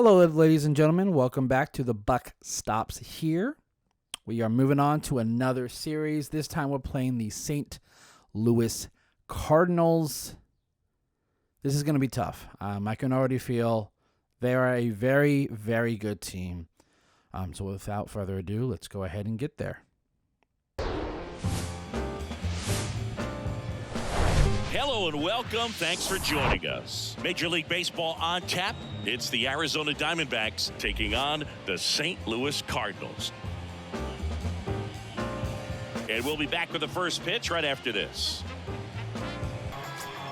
Hello, ladies and gentlemen. Welcome back to the Buck Stops Here. We are moving on to another series. This time we're playing the St. Louis Cardinals. This is going to be tough. I can already feel they are a very, very good team. So without further ado, let's go ahead and get there. Hello and welcome. Thanks for joining us. Major League Baseball on tap. It's the Arizona Diamondbacks taking on the St. Louis Cardinals. And we'll be back with the first pitch right after this.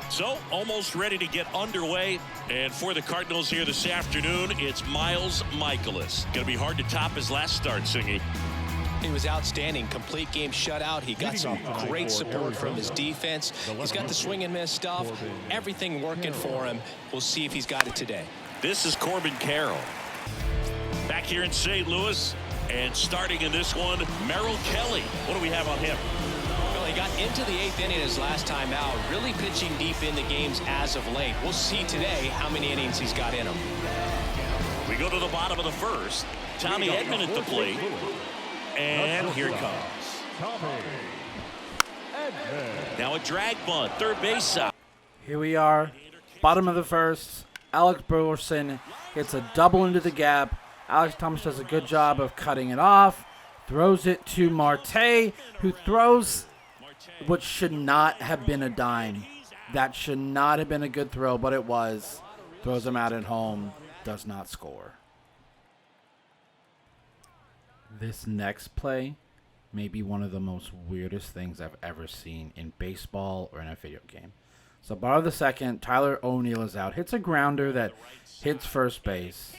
So, almost ready to get underway. And for the Cardinals here this afternoon, it's Miles Mikolas. Going to be hard to top his last start, Singy. He was outstanding. Complete game shutout. He got some great support from his defense. He's got the swing and miss stuff. Everything working for him. We'll see if he's got it today. This is Corbin Carroll. Back here in St. Louis. And starting in this one, Merrill Kelly. What do we have on him? Well, he got into the 8th inning his last time out. Really pitching deep into games as of late. We'll see today how many innings he's got in him. We go to the bottom of the first. Tommy Edman at the plate. And here it comes. Now a drag bunt, third base side. Here we are, bottom of the first. Alex Burleson hits a double into the gap. Alex Thomas does a good job of cutting it off. Throws it to Marte, who throws what should not have been a dime. That should not have been a good throw, but it was. Throws him out at home. Does not score. This next play may be one of the most weirdest things I've ever seen in baseball or in a video game. So bottom of the second, Tyler O'Neill is out. Hits a grounder that hits first base.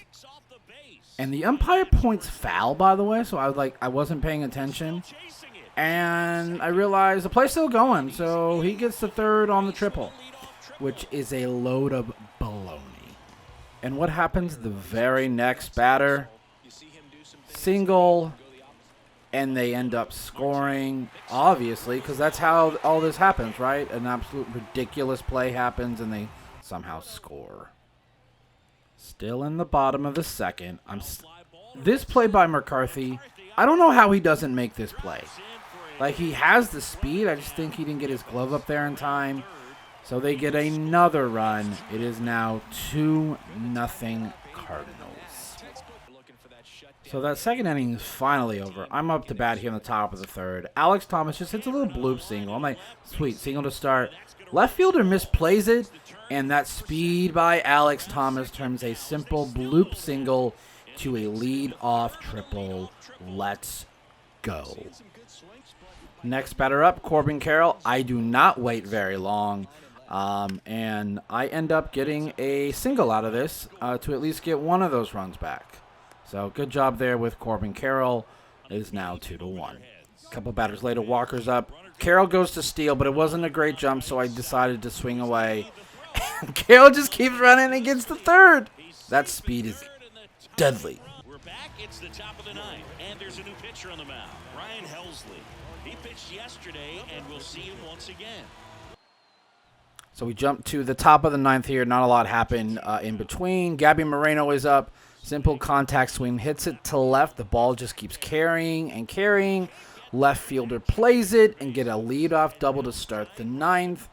And the umpire points foul, by the way, so I wasn't paying attention. And I realized the play's still going, so he gets the third on the triple, which is a load of baloney. And what happens the very next batter? Single, and they end up scoring, obviously, because that's how all this happens, right? An absolute ridiculous play happens, and they somehow score. Still in the bottom of the second. This play by McCarthy, I don't know how he doesn't make this play. Like, he has the speed. I just think he didn't get his glove up there in time. So they get another run. It is now 2-0 Cardinals. So that second inning is finally over. I'm up to bat here in the top of the third. Alex Thomas just hits a little bloop single. I'm like, sweet, single to start. Left fielder misplays it, and that speed by Alex Thomas turns a simple bloop single to a lead-off triple. Let's go. Next batter up, Corbin Carroll. I do not wait very long, and I end up getting a single out of this to at least get one of those runs back. So good job there with Corbin Carroll. It is now 2-1. A couple batters later, Walker's up. Carroll goes to steal, but it wasn't a great jump, so I decided to swing away. And Carroll just keeps running and gets the third. That speed is deadly. We're back. It's the top of the ninth, and there's a new pitcher on the mound, Ryan Helsley. He pitched yesterday, and we'll see him once again. So we jump to the top of the ninth here. Not a lot happened in between. Gabby Moreno is up. Simple contact swing, hits it to left. The ball just keeps carrying and carrying. Left fielder plays it and get a leadoff double to start the ninth.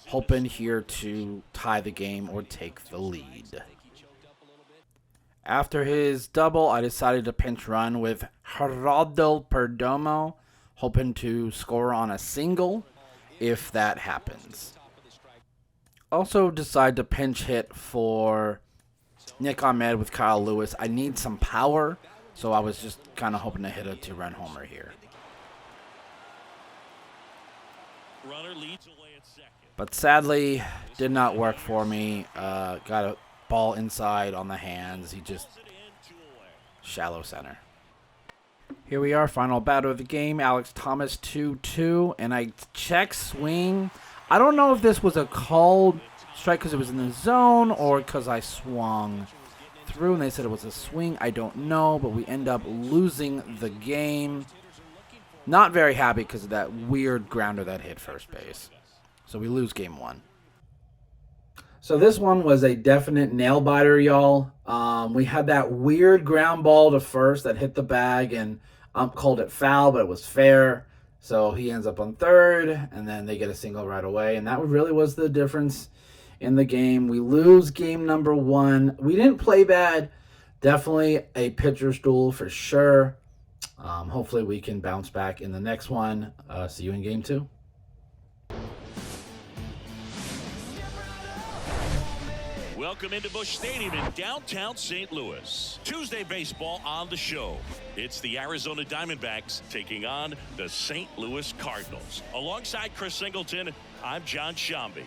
Hoping here to tie the game or take the lead. After his double, I decided to pinch run with Geraldo Perdomo. Hoping to score on a single if that happens. Also decide to pinch hit for Nick Ahmed with Kyle Lewis. I need some power, so I was just kind of hoping to hit a 2-run homer here. Runner leads away at second. But sadly, did not work for me. Got a ball inside on the hands. He just shallow center. Here we are, final batter of the game. Alex Thomas 2-2, and I check swing. I don't know if this was a called strike because it was in the zone or because I swung through and they said it was a swing. I don't know, but we end up losing the game. Not very happy because of that weird grounder that hit first base. So we lose game one. So this one was a definite nail biter, y'all. We had that weird ground ball to first that hit the bag, and ump called it foul, but it was fair. So he ends up on third, and then they get a single right away. And that really was the difference in the game. We lose game number 1. We didn't play bad. Definitely a pitcher's duel for sure. Hopefully we can bounce back in the next one. See you in game 2. Welcome into Busch Stadium in downtown St. Louis. Tuesday baseball on the show. It's the Arizona Diamondbacks taking on the St. Louis Cardinals. Alongside Chris Singleton, I'm John Shambi.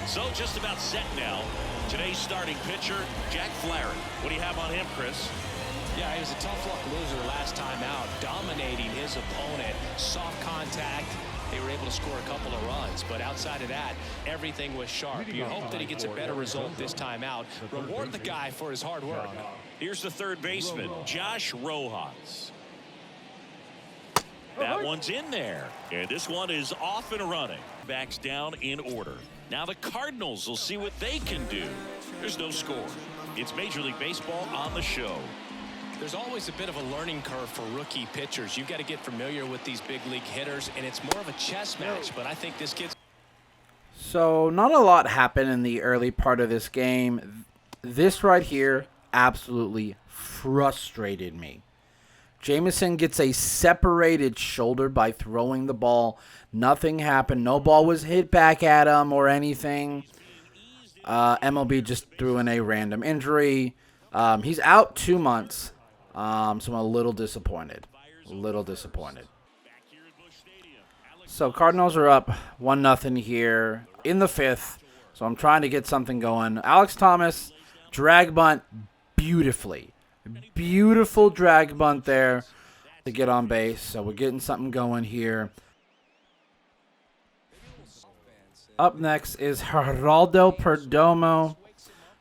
So just about set now. Today's starting pitcher, Jack Flaherty. What do you have on him, Chris? Yeah, he was a tough luck loser last time out, dominating his opponent. Soft contact. They were able to score a couple of runs, but outside of that, everything was sharp. You hope that he gets a better result this time out. Reward the guy for his hard work. Here's the third baseman, Josh Rojas. That one's in there, and this one is off and running. Backs down in order. Now the Cardinals will see what they can do. There's no score. It's Major League Baseball on the show. There's always a bit of a learning curve for rookie pitchers. You've got to get familiar with these big league hitters, and it's more of a chess match, but I think this kid's... So not a lot happened in the early part of this game. This right here absolutely frustrated me. Jameson gets a separated shoulder by throwing the ball. Nothing happened. No ball was hit back at him or anything. MLB just threw in a random injury. He's out 2 months. So I'm a little disappointed. So Cardinals are up 1-0 here in the 5th. So I'm trying to get something going. Alex Thomas, drag bunt beautifully. Beautiful drag bunt there to get on base. So we're getting something going here. Up next is Geraldo Perdomo,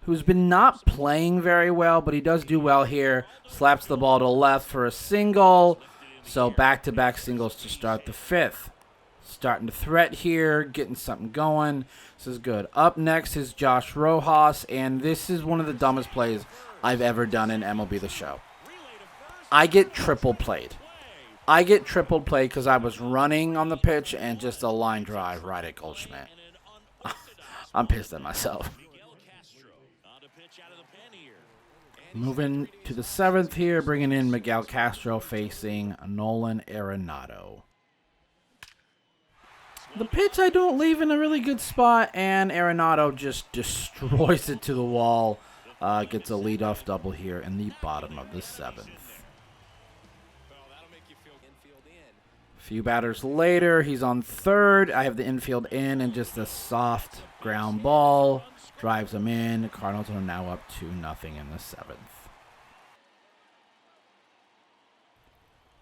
who's been not playing very well, but he does do well here. Slaps the ball to left for a single. So back-to-back singles to start the 5th. Starting to threat here, getting something going. This is good. Up next is Josh Rojas, and this is one of the dumbest plays I've ever done in MLB The Show. I get triple played. Because I was running on the pitch and just a line drive right at Goldschmidt. I'm pissed at myself. Moving to the 7th here, bringing in Miguel Castro facing Nolan Arenado. The pitch I don't leave in a really good spot, and Arenado just destroys it to the wall. Gets a leadoff double here in the bottom of the 7th. A few batters later, he's on third. I have the infield in and just a soft ground ball. Drives him in. The Cardinals are now up 2-0 in the 7th.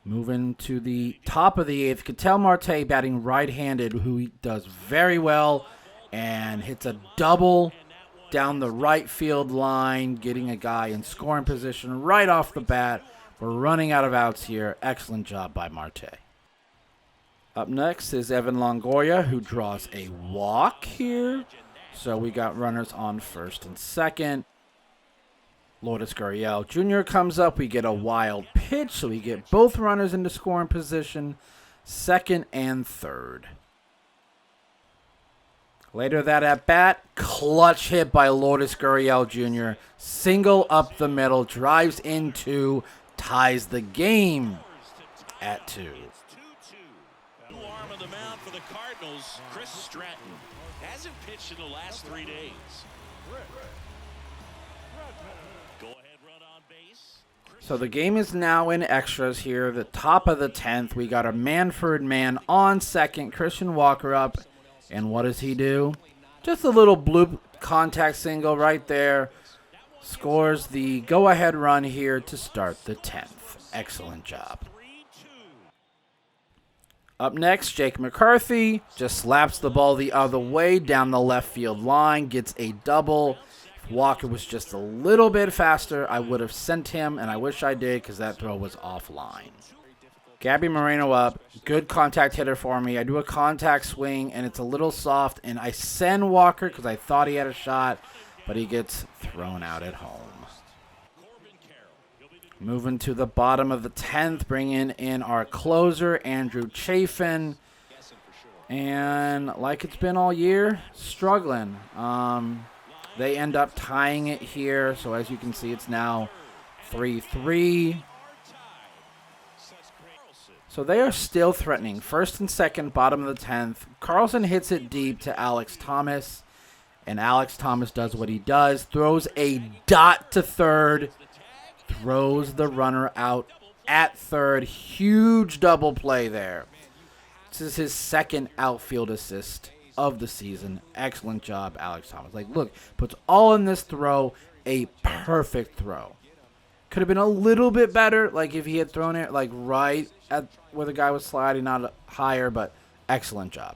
Moving to the top of the 8th, Ketel Marte batting right-handed, who he does very well and hits a double down the right field line, getting a guy in scoring position right off the bat. We're running out of outs here. Excellent job by Marte. Up next is Evan Longoria, who draws a walk here. So we got runners on first and second. Lourdes Gurriel Jr. comes up. We get a wild pitch, so we get both runners into scoring position, second and third. Later that at bat, clutch hit by Lourdes Gurriel Jr. Single up the middle, drives into, ties the game at 2. New arm of the mound for the Cardinals, Chris Stratton. Hasn't pitched in the last 3 days. Go ahead, run on base. So the game is now in extras here. The top of the 10th, we got a Manfred man on second. Christian Walker up. And what does he do? Just a little bloop contact single right there. Scores the go-ahead run here to start the 10th. Excellent job. Up next, Jake McCarthy just slaps the ball the other way down the left field line, gets a double. If Walker was just a little bit faster, I would have sent him, and I wish I did because that throw was offline. Gabby Moreno up. Good contact hitter for me. I do a contact swing, and it's a little soft, and I send Walker because I thought he had a shot, but he gets thrown out at home. Moving to the bottom of the 10th, bringing in our closer, Andrew Chafin. And like it's been all year, struggling. They end up tying it here, so as you can see, it's now 3-3. So they are still threatening. First and second, bottom of the 10th. Carlson hits it deep to Alex Thomas. And Alex Thomas does what he does. Throws a dot to third. Throws the runner out at third. Huge double play there. This is his second outfield assist of the season. Excellent job, Alex Thomas. Like, look, puts all in this throw. A perfect throw. Could have been a little bit better, like if he had thrown it like right at where the guy was sliding, not higher, but excellent job.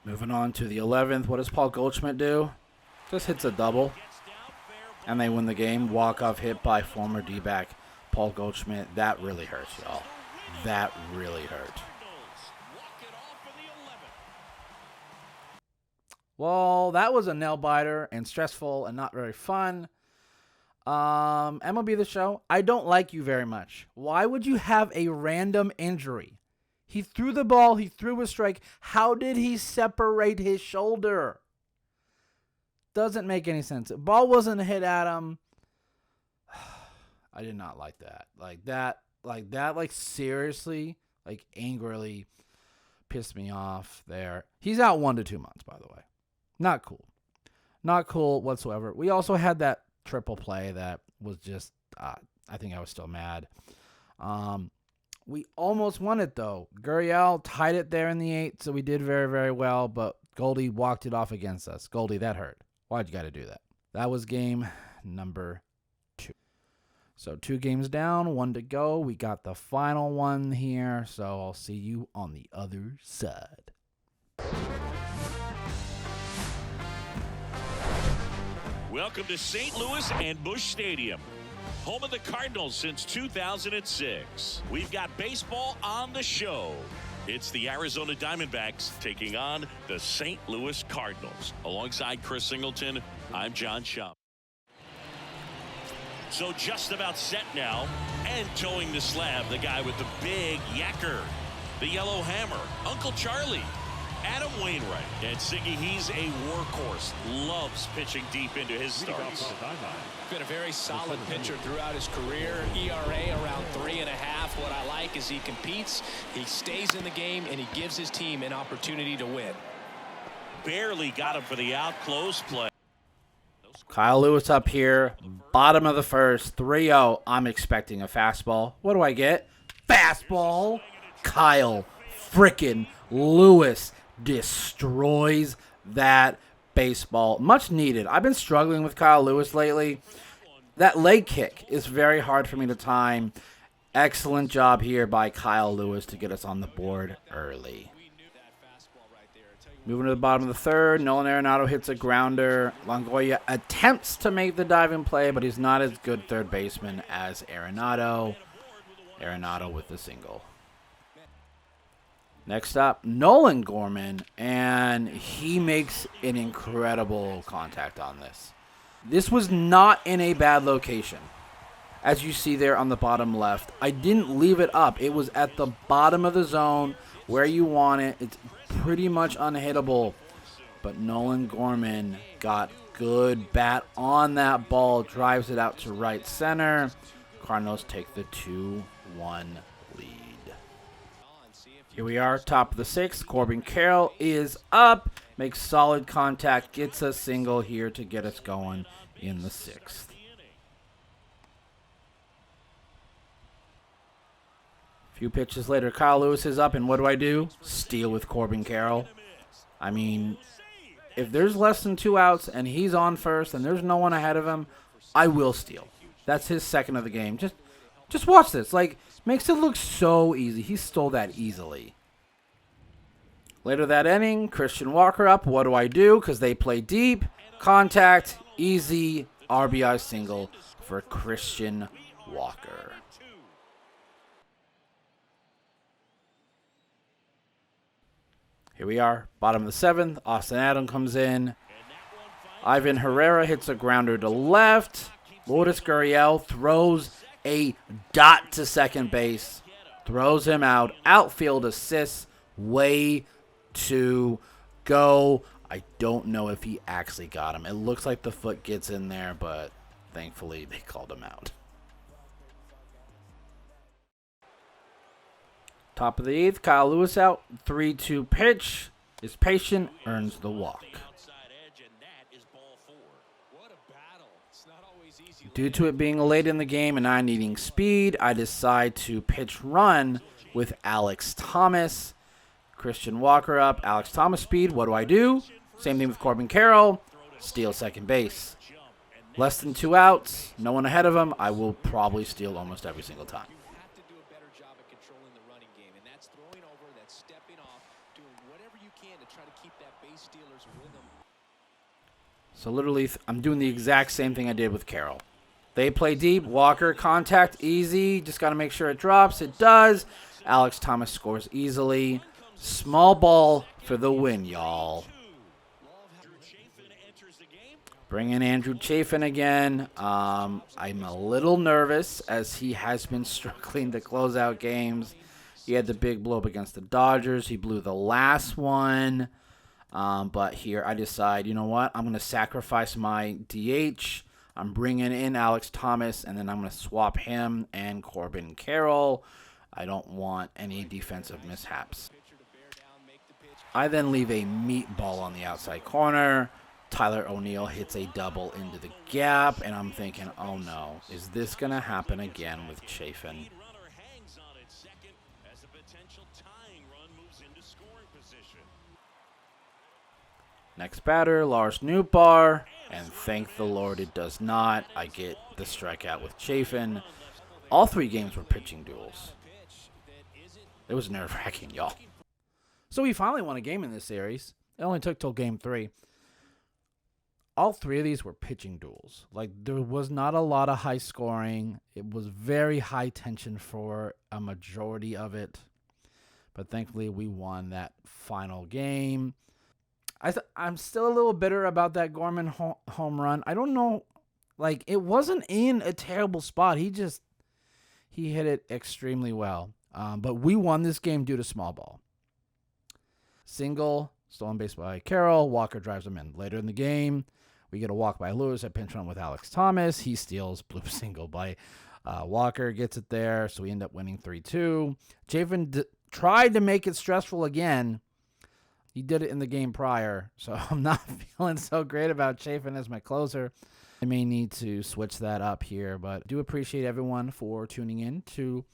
Moving on to the 11th, what does Paul Goldschmidt do? Just hits a double, and they win the game. Walk-off hit by former D-back Paul Goldschmidt. That really hurts, y'all. That really hurt. Well, that was a nail-biter and stressful and not very fun. MLB The Show, I don't like you very much. Why would you have a random injury? He threw the ball. He threw a strike. How did he separate his shoulder? Doesn't make any sense. The ball wasn't hit at him. I did not like that. Like seriously, like angrily pissed me off there. He's out 1 to 2 months, by the way. Not cool. Not cool whatsoever. We also had that triple play that was just, I think I was still mad. We almost won it, though. Gurriel tied it there in the 8th, so we did very, very well, but Goldie walked it off against us. Goldie, that hurt. Why'd you got to do that? That was game number 2. So 2 games down, 1 to go. We got the final one here, so I'll see you on the other side. Welcome to St. Louis and Busch Stadium, home of the Cardinals since 2006. We've got baseball on the show. It's the Arizona Diamondbacks taking on the St. Louis Cardinals. Alongside Chris Singleton, I'm John Schaub. So just about set now, and towing the slab, the guy with the big yacker, the yellow hammer, Uncle Charlie. Adam Wainwright. And Siggy, he's a workhorse. Loves pitching deep into his starts. Been a very solid pitcher throughout his career. ERA around 3.5. What I like is he competes, he stays in the game, and he gives his team an opportunity to win. Barely got him for the out close play. Kyle Lewis up here, bottom of the first, 3-0. I'm expecting a fastball. What do I get? Fastball. Kyle frickin' Lewis destroys that baseball. Much needed. I've been struggling with Kyle Lewis lately. That leg kick is very hard for me to time. Excellent job here by Kyle Lewis to get us on the board early. Moving to the bottom of the 3rd, Nolan Arenado hits a grounder. Longoria attempts to make the diving play, but he's not as good third baseman as Arenado. Arenado with the single. Next up, Nolan Gorman, and he makes an incredible contact on this. This was not in a bad location. As you see there on the bottom left, I didn't leave it up. It was at the bottom of the zone where you want it. It's pretty much unhittable. But Nolan Gorman got good bat on that ball, drives it out to right center. Cardinals take the 2-1 lead. Here we are, top of the 6th. Corbin Carroll is up, makes solid contact, gets a single here to get us going in the 6th. A few pitches later, Kyle Lewis is up, and what do? Steal with Corbin Carroll. I mean, if there's less than 2 outs and he's on first and there's no one ahead of him, I will steal. That's his second of the game. Just watch this. Like, makes it look so easy. He stole that easily. Later that inning, Christian Walker up. What do? Because they play deep. Contact. Easy. RBI single for Christian Walker. Here we are, bottom of the 7th. Austin Adams comes in. Ivan Herrera hits a grounder to left. Lourdes Gurriel throws a dot to second base. Throws him out. Outfield assist. Way to go. I don't know if he actually got him. It looks like the foot gets in there, but thankfully they called him out. Top of the 8th, Kyle Lewis out. 3-2 pitch. Is patient, earns the walk. Due to it being late in the game and I needing speed, I decide to pitch run with Alex Thomas. Christian Walker up, Alex Thomas speed. What do? Same thing with Corbin Carroll. Steal second base. Less than 2 outs, no one ahead of him. I will probably steal almost every single time. So literally, I'm doing the exact same thing I did with Carroll. They play deep. Walker, contact, easy. Just got to make sure it drops. It does. Alex Thomas scores easily. Small ball for the win, y'all. Bring in Andrew Chafin again. I'm a little nervous as he has been struggling to close out games. He had the big blow up against the Dodgers. He blew the last one. But here I decide, you know what? I'm going to sacrifice my DH. I'm bringing in Alex Thomas, and then I'm going to swap him and Corbin Carroll. I don't want any defensive mishaps. I then leave a meatball on the outside corner. Tyler O'Neill hits a double into the gap, and I'm thinking, oh no, is this going to happen again with Chafin? Next batter, Lars Nootbaar, and thank the Lord it does not. I get the strikeout with Chafin. All 3 games were pitching duels. It was nerve-wracking, y'all. So we finally won a game in this series. It only took till game 3. All 3 of these were pitching duels. Like, there was not a lot of high scoring. It was very high tension for a majority of it. But thankfully, we won that final game. I'm still a little bitter about that Gorman home run. I don't know. Like, it wasn't in a terrible spot. He hit it extremely well. But we won this game due to small ball. Single, stolen base by Carroll. Walker drives him in. Later in the game, we get a walk by Lewis. A pinch run with Alex Thomas. He steals blue single by Walker. Gets it there. So we end up winning 3-2. Chafin tried to make it stressful again. He did it in the game prior, so I'm not feeling so great about Chafin as my closer. I may need to switch that up here, but do appreciate everyone for tuning in to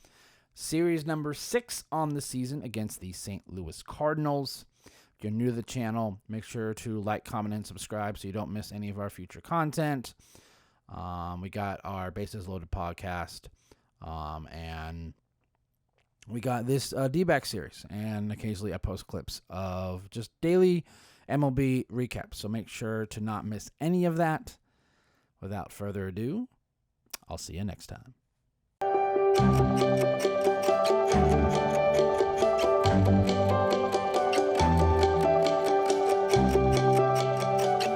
series number 6 on the season against the St. Louis Cardinals. If you're new to the channel, make sure to like, comment, and subscribe so you don't miss any of our future content. We got our Bases Loaded podcast, and we got this Dbacks series, and occasionally I post clips of just daily MLB recaps. So make sure to not miss any of that. Without further ado, I'll see you next time.